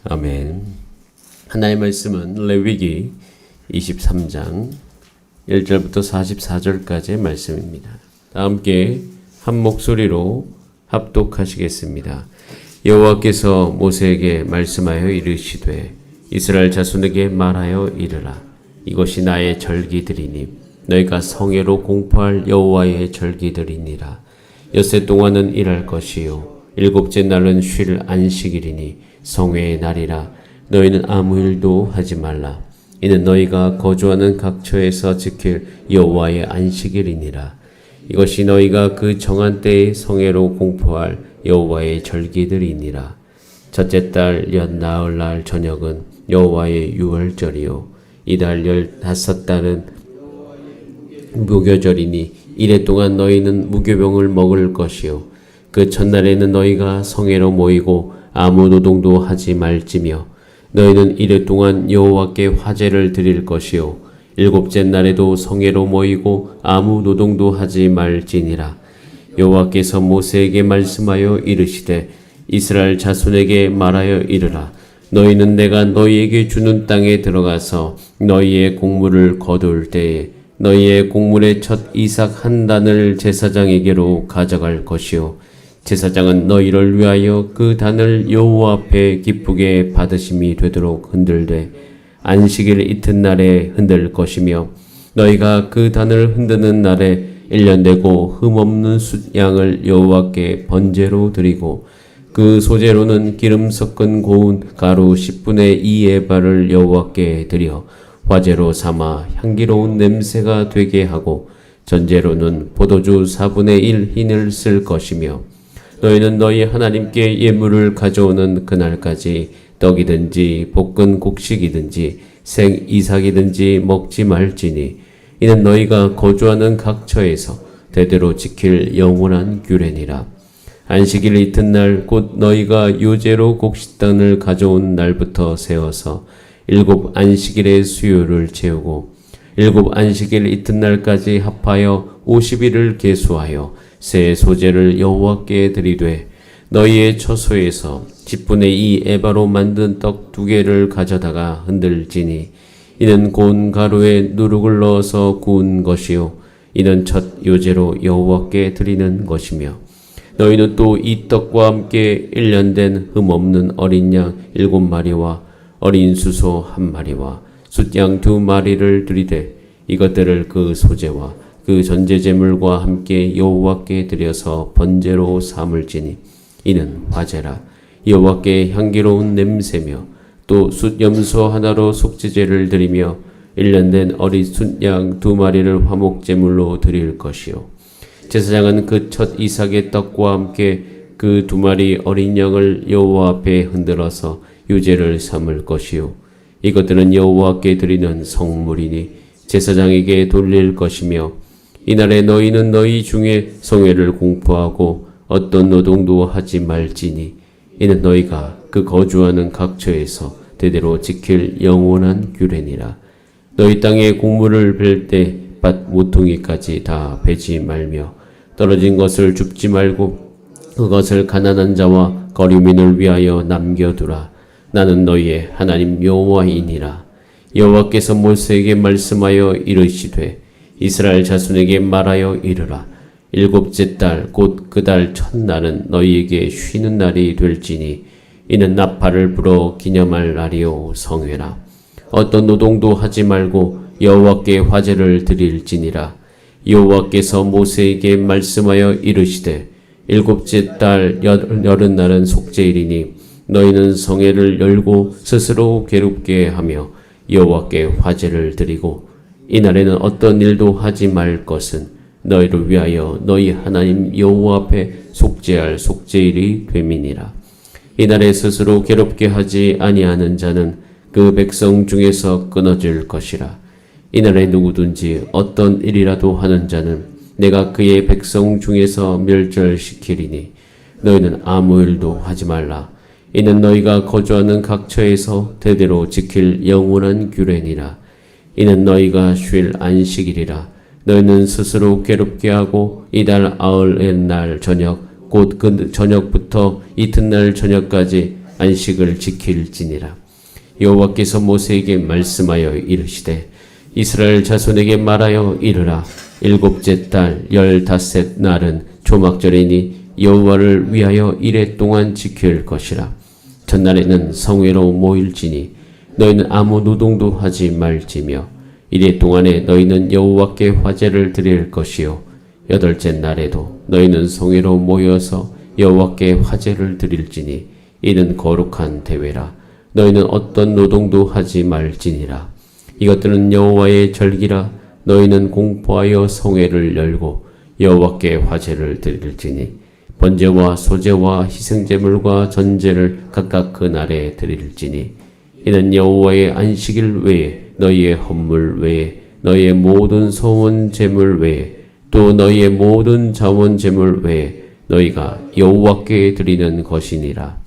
아멘. 하나님의 말씀은 레위기 23장 1절부터 44절까지의 말씀입니다. 다 함께 한 목소리로 합독하시겠습니다. 여호와께서 모세에게 말씀하여 이르시되 이스라엘 자손에게 말하여 이르라. 이것이 나의 절기들이니 너희가 성회로 공포할 여호와의 절기들이니라. 엿새 동안은 일할 것이요 일곱째 날은 쉴 안식일이니 성회의 날이라. 너희는 아무 일도 하지 말라. 이는 너희가 거주하는 각처에서 지킬 여호와의 안식일이니라. 이것이 너희가 그 정한 때에 성회로 공포할 여호와의 절기들이니라. 첫째 달 엿 나흘날 저녁은 여호와의 유월절이요 이달 15달은 무교절이니 이래 동안 너희는 무교병을 먹을 것이요 그 첫날에는 너희가 성회로 모이고 아무 노동도 하지 말지며 너희는 이래 동안 여호와께 화제를 드릴 것이요 일곱째 날에도 성회로 모이고 아무 노동도 하지 말지니라. 여호와께서 모세에게 말씀하여 이르시되 이스라엘 자손에게 말하여 이르라. 너희는 내가 너희에게 주는 땅에 들어가서 너희의 곡물을 거둘 때에 너희의 곡물의 첫 이삭 한 단을 제사장에게로 가져갈 것이요 제사장은 너희를 위하여 그 단을 여호와 앞에 기쁘게 받으심이 되도록 흔들되 안식일 이튿날에 흔들 것이며 너희가 그 단을 흔드는 날에 1년 되고 흠없는 숫양을 여호와께 번제로 드리고 그 소제로는 기름 섞은 고운 가루 10분의 2 에바를 여호와께 드려 화제로 삼아 향기로운 냄새가 되게 하고 전제로는 포도주 4분의 1 흰을 쓸 것이며 너희는 너희 하나님께 예물을 가져오는 그날까지 떡이든지 볶은 곡식이든지 생 이삭이든지 먹지 말지니 이는 너희가 거주하는 각처에서 대대로 지킬 영원한 규례니라. 안식일 이튿날 곧 너희가 요제로 곡식단을 가져온 날부터 세워서 7 안식일의 수요를 채우고 7 안식일 이튿날까지 합하여 50일을 계수하여 새 소제를 여호와께 드리되 너희의 처소에서 10분의 2 에바로 만든 떡 2개를 가져다가 흔들지니 이는 고운 가루에 누룩을 넣어서 구운 것이요 이는 첫 요제로 여호와께 드리는 것이며 너희는 또 이 떡과 함께 1년 된 흠없는 어린 양 7마리와 어린 수소 1마리와 숫양 2마리를 드리되 이것들을 그 소제와 그 전제제물과 함께 여호와께 드려서 번제로 삼을지니 이는 화제라. 여호와께 향기로운 냄새며 또 숫염소 하나로 속죄제를 드리며 1년 된 어린 숫양 2마리를 화목제물로 드릴 것이요 제사장은 그 첫 이삭의 떡과 함께 그 2마리 어린 양을 여호와 앞에 흔들어서 유제를 삼을 것이요 이것들은 여호와께 드리는 성물이니 제사장에게 돌릴 것이며 이날에 너희는 너희 중에 성회를 공포하고 어떤 노동도 하지 말지니 이는 너희가 그 거주하는 각처에서 대대로 지킬 영원한 규례니라. 너희 땅에 곡물을 벨 때 밭 모퉁이까지 다 베지 말며 떨어진 것을 줍지 말고 그것을 가난한 자와 거류민을 위하여 남겨두라. 나는 너희의 하나님 여호와이니라. 여호와께서 모세에게 말씀하여 이르시되 이스라엘 자손에게 말하여 이르라. 7째 달 곧 그 달 첫날은 너희에게 쉬는 날이 될지니 이는 나팔을 불어 기념할 날이요 성회라. 어떤 노동도 하지 말고 여호와께 화제를 드릴지니라. 여호와께서 모세에게 말씀하여 이르시되 7째 달 여름날은 속죄일이니 너희는 성회를 열고 스스로 괴롭게 하며 여호와께 화제를 드리고 이날에는 어떤 일도 하지 말 것은 너희를 위하여 너희 하나님 여호와 앞에 속죄할 속죄일이 됨이니라. 이날에 스스로 괴롭게 하지 아니하는 자는 그 백성 중에서 끊어질 것이라. 이날에 누구든지 어떤 일이라도 하는 자는 내가 그의 백성 중에서 멸절시키리니 너희는 아무 일도 하지 말라. 이는 너희가 거주하는 각처에서 대대로 지킬 영원한 규례니라. 이는 너희가 쉴 안식일이라. 너희는 스스로 괴롭게 하고 이달 아흘의 날 저녁 곧 그 저녁부터 이튿날 저녁까지 안식을 지킬지니라. 여호와께서 모세에게 말씀하여 이르시되 이스라엘 자손에게 말하여 이르라. 일곱째 달 15셋 날은 초막절이니 여호와를 위하여 이레 동안 지킬 것이라. 첫날에는 성회로 모일지니 너희는 아무 노동도 하지 말지며 이레 동안에 너희는 여호와께 화제를 드릴 것이요 여덟째 날에도 너희는 성회로 모여서 여호와께 화제를 드릴지니 이는 거룩한 대회라. 너희는 어떤 노동도 하지 말지니라. 이것들은 여호와의 절기라. 너희는 공포하여 성회를 열고 여호와께 화제를 드릴지니 번제와 소제와 희생제물과 전제를 각각 그 날에 드릴지니 이는 여호와의 안식일 외에 너희의 헌물 외에 너희의 모든 소원 제물 외에 또 너희의 모든 자원 제물 외에 너희가 여호와께 드리는 것이니라.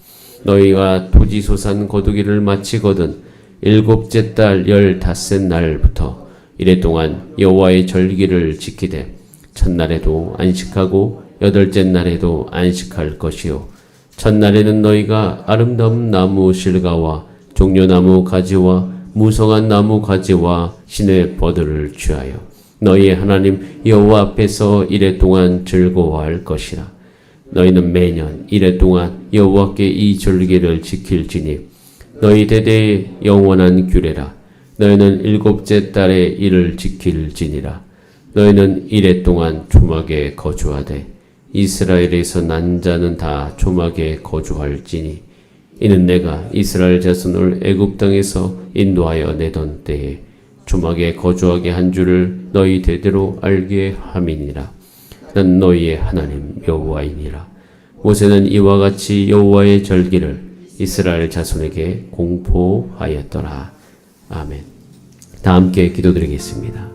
너희가 토지소산 거두기를 마치거든 일곱째 달 15셋 날부터 이래 동안 여호와의 절기를 지키되 첫날에도 안식하고 여덟째 날에도 안식할 것이요 첫날에는 너희가 아름다운 나무 실과와 종려나무 가지와 무성한 나무 가지와 시내 버들을 취하여 너희의 하나님 여호와 앞에서 이래 동안 즐거워할 것이라. 너희는 매년 이래 동안 여호와께 이 절기를 지킬지니 너희 대대의 영원한 규례라. 너희는 일곱째 달에 이를 지킬지니라. 너희는 이래 동안 초막에 거주하되 이스라엘에서 난 자는 다 초막에 거주할지니 이는 내가 이스라엘 자손을 애굽 땅에서 인도하여 내던 때에 초막에 거주하게 한 줄을 너희 대대로 알게 함이니라. 난 너희의 하나님 여호와이니라. 모세는 이와 같이 여호와의 절기를 이스라엘 자손에게 공포하였더라. 아멘. 다 함께 기도드리겠습니다.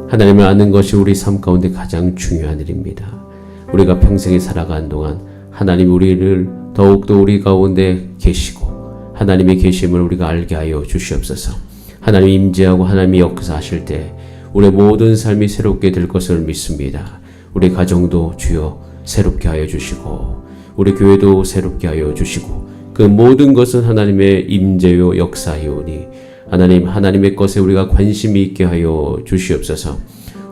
하나님을 아는 것이 우리 삶 가운데 가장 중요한 일입니다. 우리가 평생에 살아가는 동안 하나님 우리를 더욱더 우리 가운데 계시고 하나님의 계심을 우리가 알게 하여 주시옵소서. 하나님 임재하고 하나님이 역사하실 때 우리의 모든 삶이 새롭게 될 것을 믿습니다. 우리 가정도 주여 새롭게 하여 주시고 우리 교회도 새롭게 하여 주시고 그 모든 것은 하나님의 임재요 역사이오니 하나님의 것에 우리가 관심이 있게 하여 주시옵소서.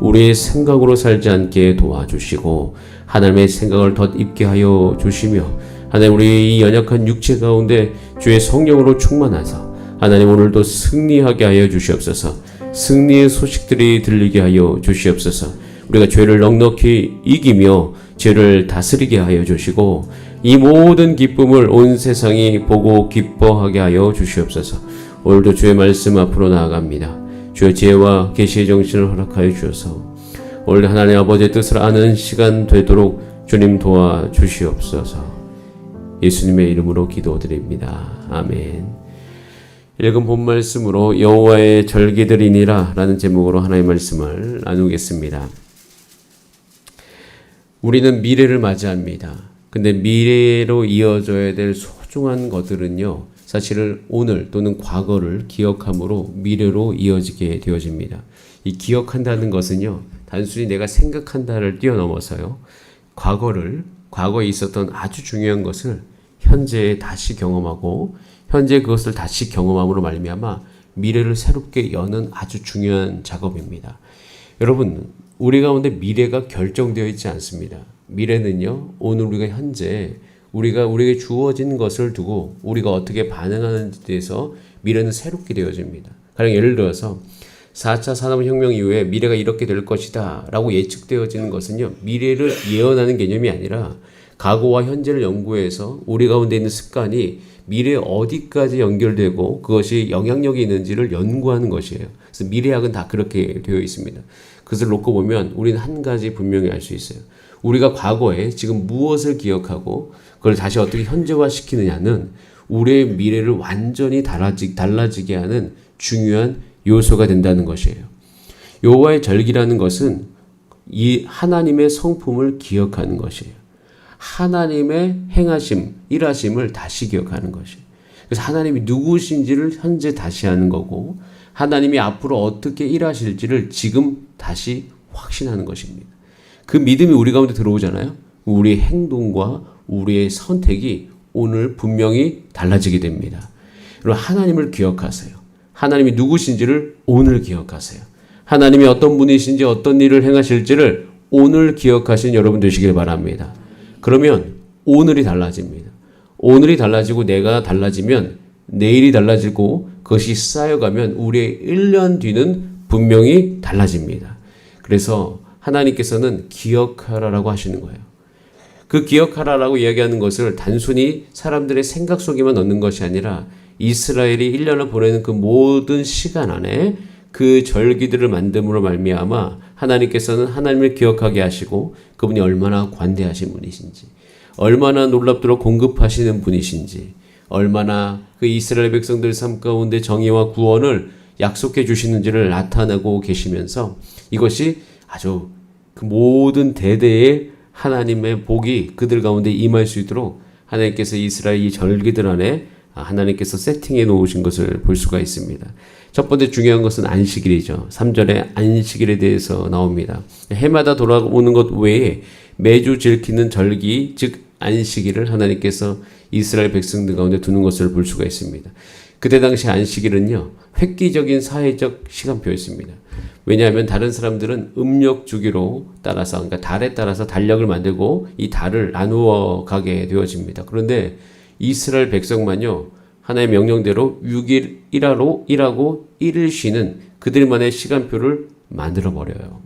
우리의 생각으로 살지 않게 도와주시고 하나님의 생각을 덧입게 하여 주시며 하나님 우리 이 연약한 육체 가운데 주의 성령으로 충만하사 하나님 오늘도 승리하게 하여 주시옵소서. 승리의 소식들이 들리게 하여 주시옵소서. 우리가 죄를 넉넉히 이기며 죄를 다스리게 하여 주시고 이 모든 기쁨을 온 세상이 보고 기뻐하게 하여 주시옵소서. 오늘도 주의 말씀 앞으로 나아갑니다. 주의 지혜와 계시의 정신을 허락하여 주셔서 오늘 하나님 아버지의 뜻을 아는 시간 되도록 주님 도와주시옵소서. 예수님의 이름으로 기도드립니다. 아멘. 읽은 본 말씀으로 여호와의 절기들이니라 라는 제목으로 하나님의 말씀을 나누겠습니다. 우리는 미래를 맞이합니다. 근데 미래로 이어져야 될 소중한 것들은요, 사실은 오늘 또는 과거를 기억함으로 미래로 이어지게 되어집니다. 이 기억한다는 것은요, 단순히 내가 생각한다를 뛰어넘어서요, 과거에 있었던 아주 중요한 것을 현재에 다시 경험하고 현재 그것을 다시 경험함으로 말미암아 미래를 새롭게 여는 아주 중요한 작업입니다. 여러분, 우리 가운데 미래가 결정되어 있지 않습니다. 미래는요, 오늘 우리가 현재 우리에게 주어진 것을 두고 우리가 어떻게 반응하는지에 대해서 미래는 새롭게 되어집니다. 가령 예를 들어서 4차 산업혁명 이후에 미래가 이렇게 될 것이다 라고 예측되어지는 것은요, 미래를 예언하는 개념이 아니라 과거와 현재를 연구해서 우리 가운데 있는 습관이 미래에 어디까지 연결되고 그것이 영향력이 있는지를 연구하는 것이에요. 그래서 미래학은 다 그렇게 되어 있습니다. 그것을 놓고 보면 우리는 한 가지 분명히 알 수 있어요. 우리가 과거에 지금 무엇을 기억하고 그걸 다시 어떻게 현재화시키느냐는 우리의 미래를 완전히 달라지게 하는 중요한 요소가 된다는 것이에요. 여호와의 절기라는 것은 이 하나님의 성품을 기억하는 것이에요. 하나님의 행하심, 일하심을 다시 기억하는 것이에요. 그래서 하나님이 누구신지를 현재 다시 하는 거고 하나님이 앞으로 어떻게 일하실지를 지금 다시 확신하는 것입니다. 그 믿음이 우리 가운데 들어오잖아요. 우리의 행동과 우리의 선택이 오늘 분명히 달라지게 됩니다. 여러분, 하나님을 기억하세요. 하나님이 누구신지를 오늘 기억하세요. 하나님이 어떤 분이신지 어떤 일을 행하실지를 오늘 기억하신 여러분 되시길 바랍니다. 그러면 오늘이 달라집니다. 오늘이 달라지고 내가 달라지면 내일이 달라지고 그것이 쌓여가면 우리의 1년 뒤는 분명히 달라집니다. 그래서 하나님께서는 기억하라라고 하시는 거예요. 그 기억하라라고 이야기하는 것을 단순히 사람들의 생각 속에만 넣는 것이 아니라 이스라엘이 1년을 보내는 그 모든 시간 안에 그 절기들을 만듦으로 말미암아 하나님께서는 하나님을 기억하게 하시고 그분이 얼마나 관대하신 분이신지, 얼마나 놀랍도록 공급하시는 분이신지, 얼마나 그 이스라엘 백성들 삶 가운데 정의와 구원을 약속해 주시는지를 나타내고 계시면서 이것이 아주 그 모든 대대의 하나님의 복이 그들 가운데 임할 수 있도록 하나님께서 이스라엘 이 절기들 안에 하나님께서 세팅해 놓으신 것을 볼 수가 있습니다. 첫 번째 중요한 것은 안식일이죠. 3절에 안식일에 대해서 나옵니다. 해마다 돌아오는 것 외에 매주 지키는 절기, 즉 안식일을 하나님께서 이스라엘 백성들 가운데 두는 것을 볼 수가 있습니다. 그때 당시 안식일은요, 획기적인 사회적 시간표였습니다. 왜냐하면 다른 사람들은 음력 주기로 따라서, 그러니까 달에 따라서 달력을 만들고 이 달을 나누어 가게 되어집니다. 그런데 이스라엘 백성만요, 하나님의 명령대로 6일 일하고 1일 쉬는 그들만의 시간표를 만들어 버려요.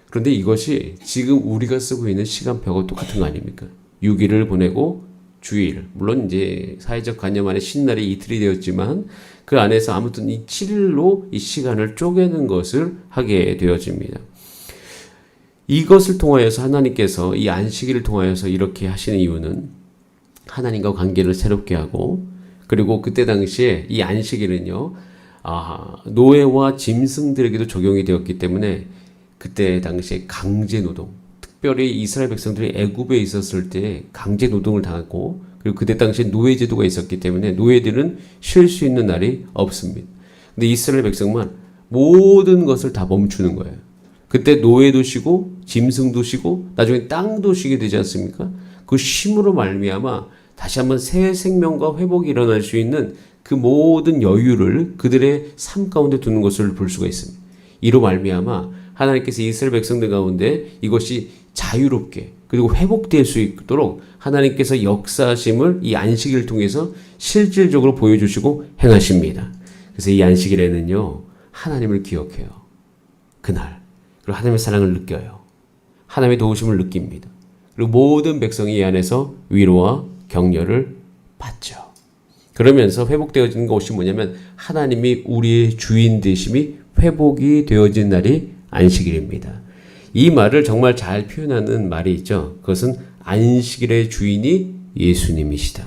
그런데 이것이 지금 우리가 쓰고 있는 시간표하고 똑같은 거 아닙니까? 6일을 보내고 주일, 물론 이제 사회적 관념 안에 신날이 이틀이 되었지만 그 안에서 아무튼 이 7일로 이 시간을 쪼개는 것을 하게 되어집니다. 이것을 통하여서 하나님께서 이 안식일을 통하여서 이렇게 하시는 이유는 하나님과 관계를 새롭게 하고, 그리고 그때 당시에 이 안식일은요, 노예와 짐승들에게도 적용이 되었기 때문에 그때 당시에 강제 노동, 특별히 이스라엘 백성들이 애굽에 있었을 때 강제 노동을 당했고, 그리고 그때 당시에 노예 제도가 있었기 때문에 노예들은 쉴 수 있는 날이 없습니다. 근데 이스라엘 백성만 모든 것을 다 멈추는 거예요. 그때 노예도 쉬고 짐승도 쉬고 나중에 땅도 쉬게 되지 않습니까? 그 쉼으로 말미암아 다시 한번 새 생명과 회복이 일어날 수 있는 그 모든 여유를 그들의 삶 가운데 두는 것을 볼 수가 있습니다. 이로 말미암아 하나님께서 이스라엘 백성들 가운데 이것이 자유롭게 그리고 회복될 수 있도록 하나님께서 역사하심을 이 안식일을 통해서 실질적으로 보여주시고 행하십니다. 그래서 이 안식일에는요, 하나님을 기억해요. 그날. 그리고 하나님의 사랑을 느껴요. 하나님의 도우심을 느낍니다. 그리고 모든 백성이 이 안에서 위로와 격려를 받죠. 그러면서 회복되어지는 것이 뭐냐면 하나님이 우리의 주인 되심이 회복이 되어진 날이 안식일입니다. 이 말을 정말 잘 표현하는 말이 있죠. 그것은 안식일의 주인이 예수님이시다.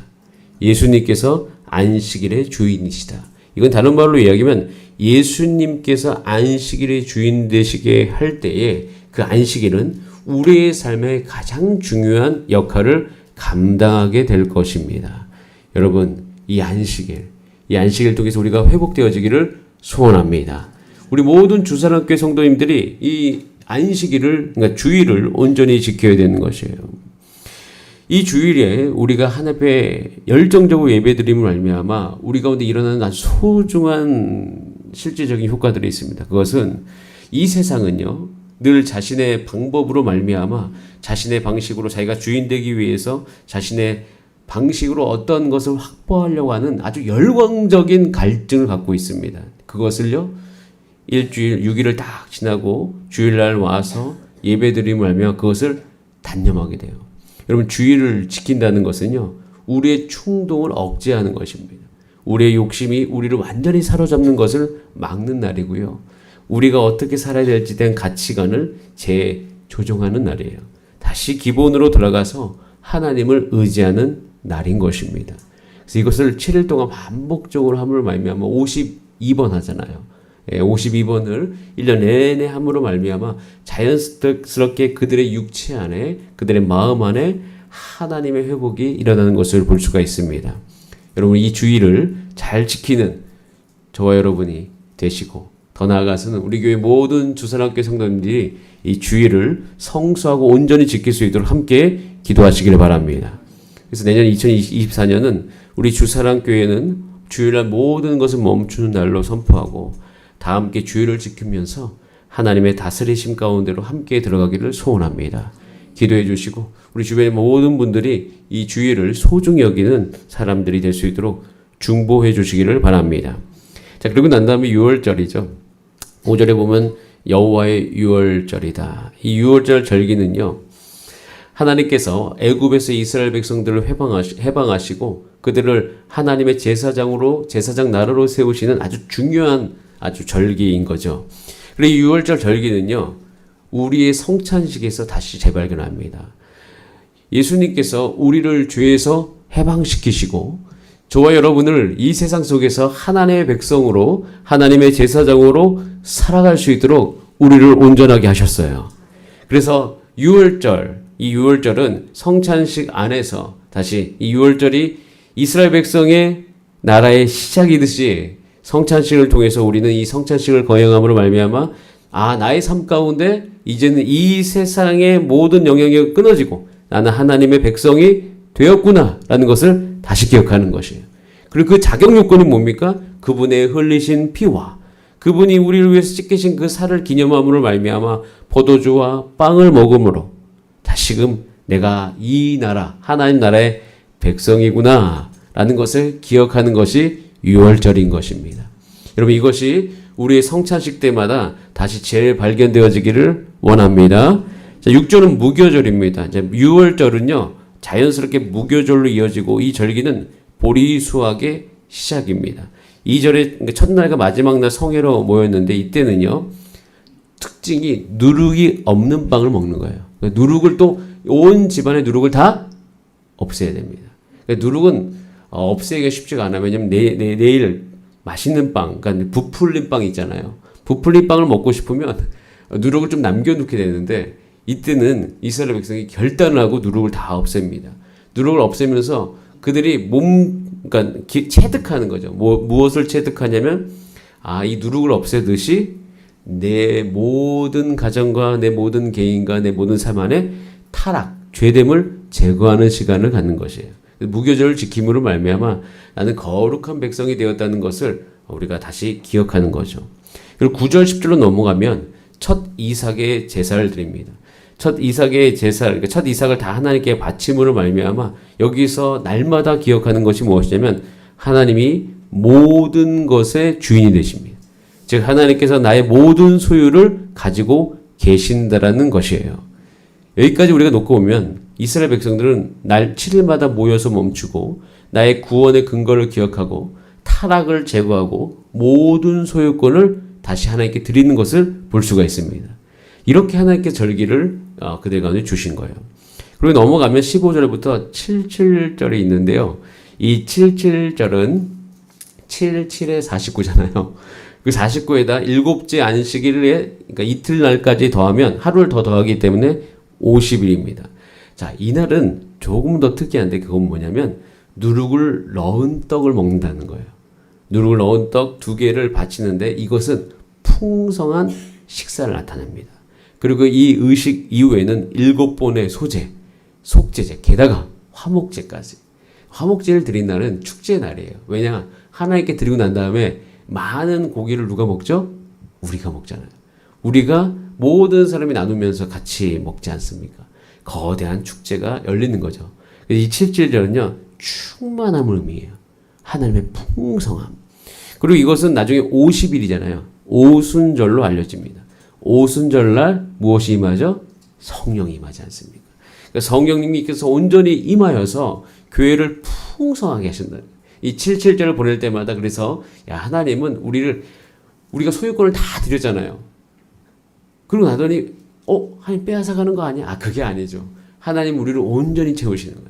예수님께서 안식일의 주인이시다. 이건 다른 말로 이야기하면 예수님께서 안식일의 주인 되시게 할 때에 그 안식일은 우리의 삶의 가장 중요한 역할을 감당하게 될 것입니다. 여러분, 이 안식일 통해서 우리가 회복되어지기를 소원합니다. 우리 모든 주사랑교회 성도님들이 이 안식일을, 그러니까 주일을 온전히 지켜야 되는 것이에요. 이 주일에 우리가 하나님 앞에 열정적으로 예배드림을 말미암아 우리 가운데 일어나는 아주 소중한 실질적인 효과들이 있습니다. 그것은 이 세상은요, 늘 자신의 방법으로 말미암아 자신의 방식으로 자기가 주인 되기 위해서 자신의 방식으로 어떤 것을 확보하려고 하는 아주 열광적인 갈증을 갖고 있습니다. 그것을요, 일주일 6일을 딱 지나고 주일날 와서 예배드림을 하며 그것을 단념하게 돼요. 여러분, 주일을 지킨다는 것은요, 우리의 충동을 억제하는 것입니다. 우리의 욕심이 우리를 완전히 사로잡는 것을 막는 날이고요. 우리가 어떻게 살아야 될지 대한 가치관을 재조정하는 날이에요. 다시 기본으로 돌아가서 하나님을 의지하는 날인 것입니다. 그래서 이것을 7일 동안 반복적으로 함으로 말미암아 52번 하잖아요. 52번을 1년 내내 함으로 말미암아 자연스럽게 그들의 육체 안에, 그들의 마음 안에 하나님의 회복이 일어나는 것을 볼 수가 있습니다. 여러분, 이 주일을 잘 지키는 저와 여러분이 되시고, 더 나아가서는 우리 교회 모든 주사랑교회 성도님들이 이 주일을 성수하고 온전히 지킬 수 있도록 함께 기도하시길 바랍니다. 그래서 내년 2024년은 우리 주사랑교회는 주일날 모든 것을 멈추는 날로 선포하고 다 함께 주일을 지키면서 하나님의 다스리심 가운데로 함께 들어가기를 소원합니다. 기도해 주시고 우리 주변의 모든 분들이 이 주일을 소중히 여기는 사람들이 될 수 있도록 중보해 주시기를 바랍니다. 자, 그리고 난 다음에 6월절이죠. 5절에 보면 여호와의 6월절이다. 이 6월절 절기는요, 하나님께서 애굽에서 이스라엘 백성들을 해방하시고 그들을 하나님의 제사장 나라로 세우시는 아주 중요한 아주 절기인 거죠. 그리고 6월절 절기는요, 우리의 성찬식에서 다시 재발견합니다. 예수님께서 우리를 죄에서 해방시키시고 저와 여러분을 이 세상 속에서 하나님의 백성으로 하나님의 제사장으로 살아갈 수 있도록 우리를 온전하게 하셨어요. 그래서 6월절, 이 6월절은 성찬식 안에서 다시 이 6월절이 이스라엘 백성의 나라의 시작이듯이 성찬식을 통해서 우리는 이 성찬식을 거행함으로 말미암아 나의 삶 가운데 이제는 이 세상의 모든 영향력이 끊어지고 나는 하나님의 백성이 되었구나 라는 것을 다시 기억하는 것이에요. 그리고 그 자격 요건이 뭡니까? 그분의 흘리신 피와 그분이 우리를 위해서 찢기신 그 살을 기념함으로 말미암아 포도주와 빵을 먹음으로 다시금 내가 이 나라 하나님 나라의 백성이구나 라는 것을 기억하는 것이 6월절인 것입니다. 여러분, 이것이 우리의 성찬식 때마다 다시 재발견되어지기를 원합니다. 자, 6절은 무교절입니다. 6월절은요 자연스럽게 무교절로 이어지고 이 절기는 보리수학의 시작입니다. 2절에 첫날과 마지막 날 성회로 모였는데 이때는요 특징이 누룩이 없는 빵을 먹는 거예요. 누룩을 또 온 집안의 누룩을 다 없애야 됩니다. 누룩은 없애기가 쉽지가 않아요. 왜냐면 내일 맛있는 빵, 그러니까 부풀린 빵 있잖아요. 부풀린 빵을 먹고 싶으면 누룩을 좀 남겨놓게 되는데 이때는 이스라엘 백성이 결단을 하고 누룩을 다 없앱니다. 누룩을 없애면서 그들이 그러니까 체득하는 거죠. 무엇을 체득하냐면 이 누룩을 없애듯이 내 모든 가정과 내 모든 개인과 내 모든 삶 안에 타락, 죄됨을 제거하는 시간을 갖는 것이에요. 무교절을 지킴으로 말미암아 나는 거룩한 백성이 되었다는 것을 우리가 다시 기억하는 거죠. 그리고 9절 10절로 넘어가면 첫 이삭의 제사를 드립니다. 첫 이삭의 제사, 그러니까 첫 이삭을 다 하나님께 바침으로 말미암아 여기서 날마다 기억하는 것이 무엇이냐면 하나님이 모든 것의 주인이 되십니다. 즉 하나님께서 나의 모든 소유를 가지고 계신다라는 것이에요. 여기까지 우리가 놓고 보면 이스라엘 백성들은 날 7일마다 모여서 멈추고 나의 구원의 근거를 기억하고 타락을 제거하고 모든 소유권을 다시 하나님께 드리는 것을 볼 수가 있습니다. 이렇게 하나님께 절기를 그들 가운데 주신 거예요. 그리고 넘어가면 15절부터 77절이 있는데요. 이 77절은 77에 49잖아요. 그 49에다 일곱째 안식일에 그러니까 이틀날까지 더하면 하루를 더 더하기 때문에 50일입니다. 자, 이날은 조금 더 특이한데 그건 뭐냐면 누룩을 넣은 떡을 먹는다는 거예요. 누룩을 넣은 떡 2개를 바치는데 이것은 풍성한 식사를 나타냅니다. 그리고 이 의식 이후에는 7번의 소제, 속제제, 게다가 화목제까지. 화목제를 드린 날은 축제 날이에요. 왜냐? 하나님께 드리고 난 다음에 많은 고기를 누가 먹죠? 우리가 먹잖아요. 우리가 모든 사람이 나누면서 같이 먹지 않습니까? 거대한 축제가 열리는 거죠. 이 77절은요, 충만함을 의미해요. 하나님의 풍성함. 그리고 이것은 나중에 50일이잖아요. 오순절로 알려집니다. 오순절날 무엇이 임하죠? 성령이 임하지 않습니까? 그러니까 성령님께서 온전히 임하여서 교회를 풍성하게 하신다. 이 77절을 보낼 때마다 그래서 하나님은 우리가 소유권을 다 드렸잖아요. 그러고 나더니 하나님 빼앗아가는 거 아니야? 그게 아니죠. 하나님 우리를 온전히 채우시는 거예요.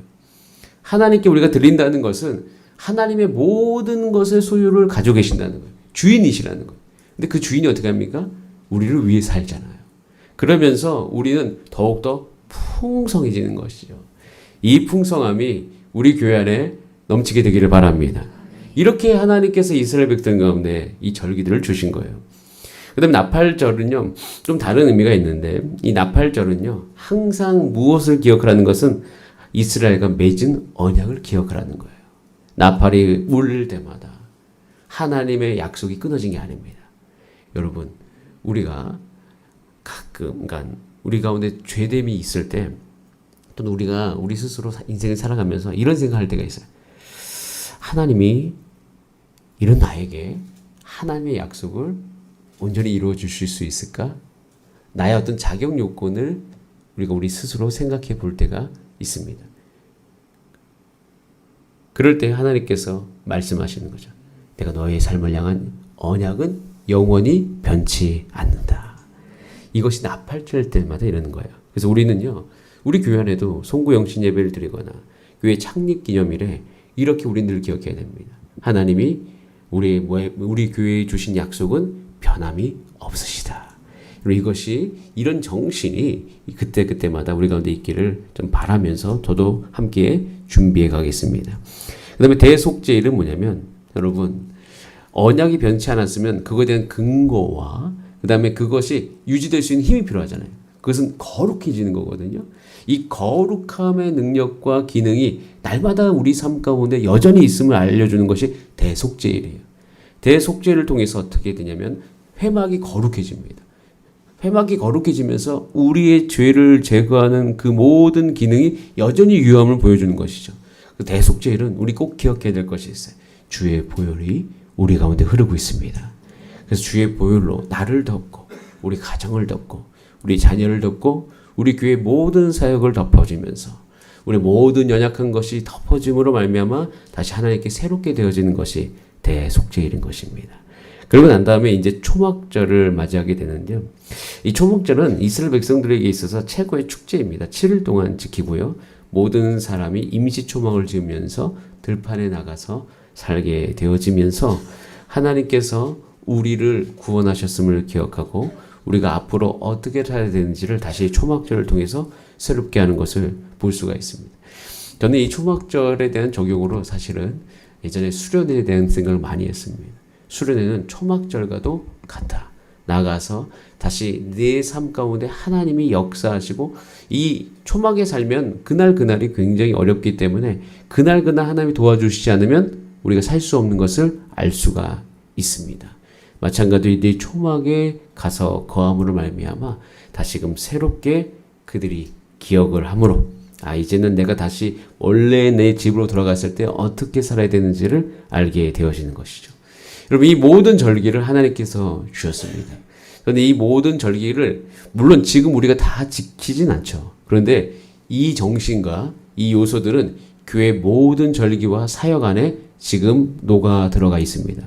하나님께 우리가 드린다는 것은 하나님의 모든 것의 소유를 가지고 계신다는 거예요. 주인이시라는 거예요. 근데 그 주인이 어떻게 합니까? 우리를 위해 살잖아요. 그러면서 우리는 더욱더 풍성해지는 것이죠. 이 풍성함이 우리 교회 안에 넘치게 되기를 바랍니다. 이렇게 하나님께서 이스라엘 백성 가운데 이 절기들을 주신 거예요. 그 다음에 나팔절은요, 좀 다른 의미가 있는데, 이 나팔절은요, 항상 무엇을 기억하라는 것은 이스라엘과 맺은 언약을 기억하라는 거예요. 나팔이 울릴 때마다 하나님의 약속이 끊어진 게 아닙니다. 여러분, 우리가 가끔, 그러니까 우리 가운데 죄됨이 있을 때, 또는 우리가 우리 스스로 인생을 살아가면서 이런 생각할 때가 있어요. 하나님이 이런 나에게 하나님의 약속을 온전히 이루어 주실 수 있을까? 나의 어떤 자격 요건을 우리가 우리 스스로 생각해 볼 때가 있습니다. 그럴 때 하나님께서 말씀하시는 거죠. 내가 너의 삶을 향한 언약은 영원히 변치 않는다. 이것이 나팔 칠 때마다 이러는 거예요. 그래서 우리는요, 우리 교회 안에도 송구 영신 예배를 드리거나 교회 창립 기념일에 이렇게 우리 늘 기억해야 됩니다. 하나님이 우리 교회에 주신 약속은 변함이 없으시다. 그리고 이것이 이런 정신이 그때마다 우리 가운데 있기를 좀 바라면서 저도 함께 준비해 가겠습니다. 그 다음에 대속죄일은 뭐냐면, 여러분, 언약이 변치 않았으면 그거에 대한 근거와 그 다음에 그것이 유지될 수 있는 힘이 필요하잖아요. 그것은 거룩해지는 거거든요. 이 거룩함의 능력과 기능이 날마다 우리 삶 가운데 여전히 있음을 알려주는 것이 대속죄일이에요. 대속죄를 통해서 어떻게 되냐면 회막이 거룩해집니다. 회막이 거룩해지면서 우리의 죄를 제거하는 그 모든 기능이 여전히 유함을 보여주는 것이죠. 그 대속죄일은 우리 꼭 기억해야 될 것이 있어요. 주의 보혈이 우리 가운데 흐르고 있습니다. 그래서 주의 보혈로 나를 덮고 우리 가정을 덮고 우리 자녀를 덮고 우리 교회 모든 사역을 덮어주면서 우리 모든 연약한 것이 덮어짐으로 말미암아 다시 하나님께 새롭게 되어지는 것이 대속죄일인 것입니다. 그러고 난 다음에 이제 초막절을 맞이하게 되는데요. 이 초막절은 이스라엘 백성들에게 있어서 최고의 축제입니다. 7일 동안 지키고요. 모든 사람이 임시 초막을 지으면서 들판에 나가서 살게 되어지면서 하나님께서 우리를 구원하셨음을 기억하고 우리가 앞으로 어떻게 살아야 되는지를 다시 초막절을 통해서 새롭게 하는 것을 볼 수가 있습니다. 저는 이 초막절에 대한 적용으로 사실은 예전에 수련회에 대한 생각을 많이 했습니다. 수련회는 초막절과도 같다. 나가서 다시 내 삶 가운데 하나님이 역사하시고 이 초막에 살면 그날이 굉장히 어렵기 때문에 그날 하나님이 도와주시지 않으면 우리가 살 수 없는 것을 알 수가 있습니다. 마찬가지로 내 초막에 가서 거함으로 말미암아 다시금 새롭게 그들이 기억을 함으로 이제는 내가 다시 원래 내 집으로 돌아갔을 때 어떻게 살아야 되는지를 알게 되어지는 것이죠. 여러분, 이 모든 절기를 하나님께서 주셨습니다. 그런데 이 모든 절기를 물론 지금 우리가 다 지키진 않죠. 그런데 이 정신과 이 요소들은 교회 모든 절기와 사역 안에 지금 녹아 들어가 있습니다.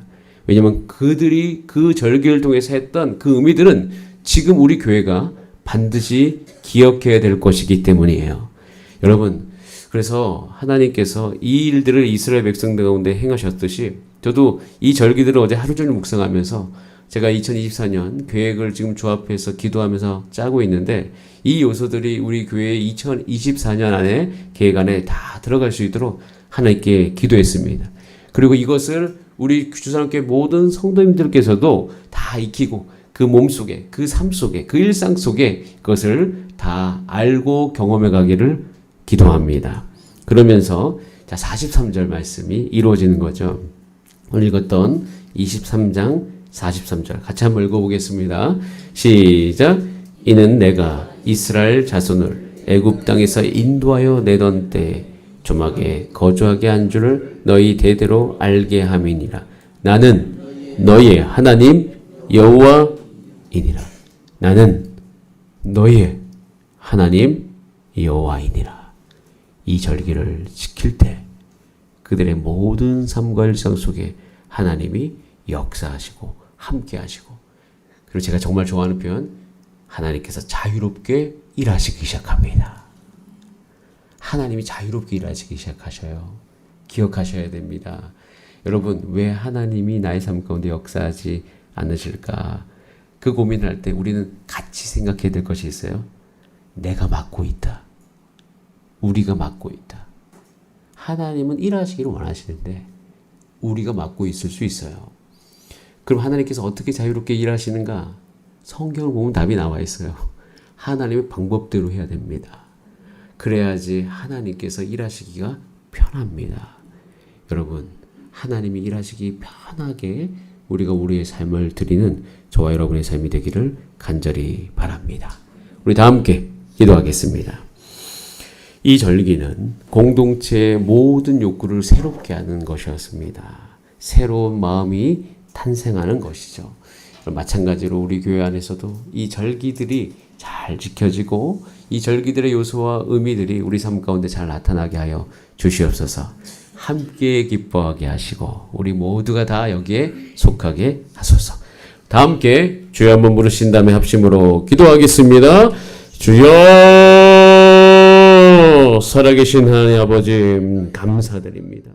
왜냐하면 그들이 그 절기를 통해서 했던 그 의미들은 지금 우리 교회가 반드시 기억해야 될 것이기 때문이에요. 여러분, 그래서 하나님께서 이 일들을 이스라엘 백성들 가운데 행하셨듯이 저도 이 절기들을 어제 하루 종일 묵상하면서 제가 2024년 계획을 지금 조합해서 기도하면서 짜고 있는데 이 요소들이 우리 교회의 2024년 안에 계획 안에 다 들어갈 수 있도록 하나님께 기도했습니다. 그리고 이것을 우리 주산학교의 모든 성도님들께서도 다 익히고 그 몸속에, 그 삶 속에, 그 일상 속에 그것을 다 알고 경험해 가기를 기도합니다. 그러면서 43절 말씀이 이루어지는 거죠. 오늘 읽었던 23장 43절 같이 한번 읽어보겠습니다. 시작. 이는 내가 이스라엘 자손을 애굽 땅에서 인도하여 내던 때에 조막에 거주하게 한 줄을 너희 대대로 알게 함이니라. 나는 너희의 하나님 여호와이니라. 나는 너희의 하나님 여호와이니라. 이 절기를 지킬 때 그들의 모든 삶과 일상 속에 하나님이 역사하시고 함께하시고, 그리고 제가 정말 좋아하는 표현, 하나님께서 자유롭게 일하시기 시작합니다. 하나님이 자유롭게 일하시기 시작하셔요. 기억하셔야 됩니다. 여러분, 왜 하나님이 나의 삶 가운데 역사하지 않으실까? 그 고민을 할 때 우리는 같이 생각해야 될 것이 있어요. 내가 맡고 있다. 우리가 맡고 있다. 하나님은 일하시기를 원하시는데 우리가 맡고 있을 수 있어요. 그럼 하나님께서 어떻게 자유롭게 일하시는가? 성경을 보면 답이 나와 있어요. 하나님의 방법대로 해야 됩니다. 그래야지 하나님께서 일하시기가 편합니다. 여러분, 하나님이 일하시기 편하게 우리가 우리의 삶을 드리는 저와 여러분의 삶이 되기를 간절히 바랍니다. 우리 다 함께 기도하겠습니다. 이 절기는 공동체의 모든 욕구를 새롭게 하는 것이었습니다. 새로운 마음이 탄생하는 것이죠. 마찬가지로 우리 교회 안에서도 이 절기들이 잘 지켜지고 이 절기들의 요소와 의미들이 우리 삶 가운데 잘 나타나게 하여 주시옵소서. 함께 기뻐하게 하시고 우리 모두가 다 여기에 속하게 하소서. 다 함께 주여 한번 부르신 다음에 합심으로 기도하겠습니다. 주여, 살아계신 하나님 아버지 감사드립니다.